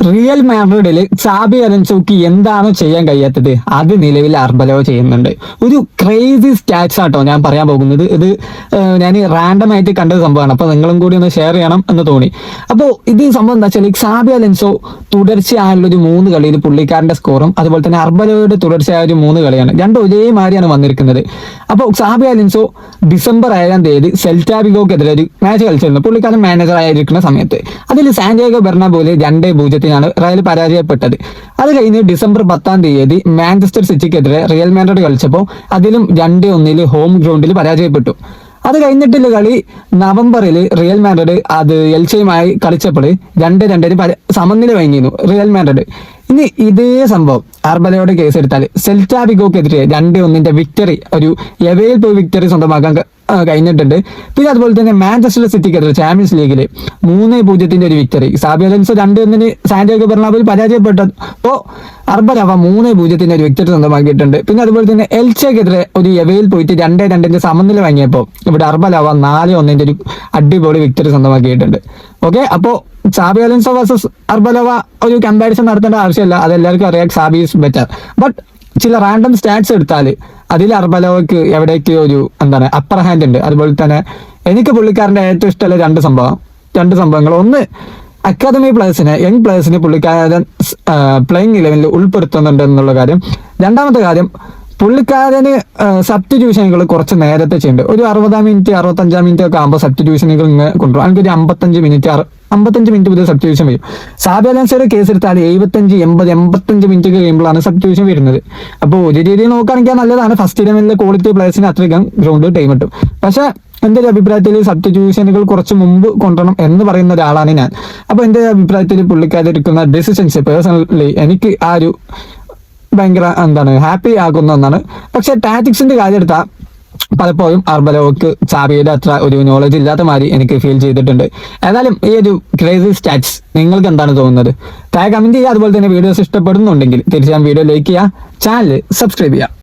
Real മാഡ്രിഡിൽ Sabi അലൻസോക്ക് എന്താണ് ചെയ്യാൻ കഴിയാത്തത് അത് നിലവിൽ അർബലോ ചെയ്യുന്നുണ്ട്. ഒരു ക്രേസി സ്റ്റാറ്റ്സ് ആട്ടോ ഞാൻ പറയാൻ പോകുന്നത്. ഇത് ഞാൻ റാൻഡം ആയിട്ട് കണ്ട സംഭവമാണ്, അപ്പോൾ നിങ്ങളും കൂടി ഒന്ന് ഷെയർ ചെയ്യണം എന്ന് തോന്നി. അപ്പോൾ ഇത് സംഭവം എന്താ വെച്ചാൽ സാബി അലൻസോ തുടർച്ചയായുള്ള ഒരു 3 കളിയിൽ പുള്ളിക്കാരന്റെ സ്കോറും അതുപോലെ തന്നെ അർബലോയുടെ തുടർച്ചയായ ഒരു 3 കളിയാണ്, രണ്ടും ഒരേമാതിരിയാണ് വന്നിരിക്കുന്നത്. അപ്പോൾ സാബി അലൻസോ ഡിസംബർ 7-ാം തീയതി സെൽറ്റാ വിഗോക്കെതിരെ ഒരു മാച്ച് കളിച്ചിരുന്നു, പുള്ളിക്കാരൻ മാനേജർ ആയിരിക്കുന്ന സമയത്ത്. അതിൽ സാന്റിയാഗോ ബെർണാബോയിൽ 2-0 റയൽ പരാജയപ്പെട്ടത്. അത് കഴിഞ്ഞ് ഡിസംബർ 10-ാം തീയതി മാഞ്ചസ്റ്റർ സിറ്റിക്കെതിരെ റിയൽ മാഡ്രിഡ് കളിച്ചപ്പോൾ അതിലും 2-1 ഹോം ഗ്രൗണ്ടിൽ പരാജയപ്പെട്ടു. അത് കഴിഞ്ഞിട്ടുള്ള കളി നവംബറിൽ റിയൽ മാഡ്രിഡ് അത് എൽച്ചയുമായി കളിച്ചപ്പോൾ 2-2 സമനില വഴങ്ങിയിരുന്നു റിയൽ മാഡ്രിഡ്. ഇനി ഇതേ സംഭവം അർബലയോട് കേസെടുത്താൽ സെൽറ്റാ വിഗോക്കെതിരെ 2-1 വിക്ടറി, ഒരു എവയിൽ പോയി വിക്ടറി സ്വന്തമാക്കാൻ കഴിഞ്ഞിട്ടുണ്ട്. പിന്നെ അതുപോലെ തന്നെ മാഞ്ചസ്റ്റർ സിറ്റിക്കെതിരെ ചാമ്പ്യൻസ് ലീഗിൽ 3-0 ഒരു വിക്ടറി. സാബി അലൻസോ 2-1 സാന്റിയാഗോ ബെർണാബോയിൽ പരാജയപ്പെട്ടപ്പോൾ അർബലവ 3-0 ഒരു വിക്ടറി സ്വന്തമാക്കിയിട്ടുണ്ട്. പിന്നെ അതുപോലെ തന്നെ എൽച്ചയ്ക്കെതിരെ ഒരു എവയിൽ പോയിട്ട് 2-2 സമനില വാങ്ങിയപ്പോൾ ഇവിടെ അർബലവ 4-1 ഒരു അടിപൊളി വിക്ടറി സ്വന്തമാക്കിയിട്ടുണ്ട്. ഓക്കെ, അപ്പോൾ സാബി അലൻസോ വേഴ്സസ് അർബലവ ഒരു കമ്പാരിസൺ നടത്തേണ്ട ആവശ്യമില്ല, അതെല്ലാവർക്കും അറിയാം സാബി ഈസ് ബെറ്റർ. ബട്ട് ചില റാൻഡം സ്റ്റാറ്റ്സ് എടുത്താൽ അതിൽ അർബലോയ്ക്ക് എവിടേക്ക് ഒരു അപ്പർ ഹാൻഡ് ഉണ്ട്. അതുപോലെ തന്നെ എനിക്ക് പുള്ളിക്കാരൻ്റെ ഏറ്റവും ഇഷ്ടമുള്ള രണ്ട് സംഭവങ്ങൾ, ഒന്ന് അക്കാദമി പ്ലേയേഴ്സിനെ, യങ് പ്ലേയേഴ്സിനെ പുള്ളിക്കാരൻ പ്ലേയിങ് 11-ൽ ഉൾപ്പെടുത്തുന്നുണ്ട് എന്നുള്ള കാര്യം. രണ്ടാമത്തെ കാര്യം, പുള്ളിക്കാരന് സബ്സ്റ്റിറ്റ്യൂഷനുകൾ കുറച്ച് നേരത്തെ ചെയ്യുന്നുണ്ട്. ഒരു 60-ാം മിനിറ്റ് 65-ാം മിനിറ്റ് ഒക്കെ ആകുമ്പോൾ സബ്സ്റ്റിറ്റ്യൂഷനുകൾ ഇങ്ങനെ കൊണ്ടുപോകും. എനിക്കൊരു 55 മിനിറ്റ് മുതൽ സബ്സ്റ്റിറ്റ്യൂഷൻ വരും. സാബി അലൻസോയുടെ കേസ് എടുത്താൽ 75, 80, 85 മിനിറ്റ് കഴിയുമ്പോഴാണ് സബ്സ്റ്റിറ്റ്യൂഷൻ വരുന്നത്. അപ്പോൾ ഒരു രീതിയിൽ നോക്കുകയാണെങ്കിൽ നല്ലതാണ്, ഫസ്റ്റ് 11-ലെ ക്വാളിറ്റി പ്ലേയേഴ്സിന് അത്രയും ഗ്രൗണ്ട് ടൈം കിട്ടും. പക്ഷേ എൻ്റെ ഒരു അഭിപ്രായത്തിൽ സബ്സ്റ്റിറ്റ്യൂഷനുകൾ കുറച്ച് മുമ്പ് കൊണ്ടുവരണം എന്ന് പറയുന്ന ഒരാളാണ് ഞാൻ. അപ്പോൾ എൻ്റെ അഭിപ്രായത്തിൽ പുള്ളിക്കാരെടുക്കുന്ന ഡിസിഷൻസ് പേഴ്സണലി എനിക്ക് ആ ഒരു ഭയങ്കര ഹാപ്പി ആക്കുന്ന ഒന്നാണ്. പക്ഷെ ടാറ്റിക്സിന്റെ കാര്യം എടുത്താൽ പലപ്പോഴും അർബലോക്ക് സാബിയുടെ അത്ര ഒരു നോളജ് ഇല്ലാത്ത മാതിരി എനിക്ക് ഫീൽ ചെയ്തിട്ടുണ്ട്. ഏതായാലും ഈ ഒരു ക്രേസി സ്റ്റാറ്റ്സ് നിങ്ങൾക്ക് എന്താണ് തോന്നുന്നത്? താഴെ കമന്റ് ചെയ്യുക. അതുപോലെ തന്നെ വീഡിയോസ് ഇഷ്ടപ്പെടുന്നുണ്ടെങ്കിൽ തീർച്ചയായും വീഡിയോ ലൈക്ക് ചെയ്യുക, ചാനൽ സബ്സ്ക്രൈബ് ചെയ്യുക.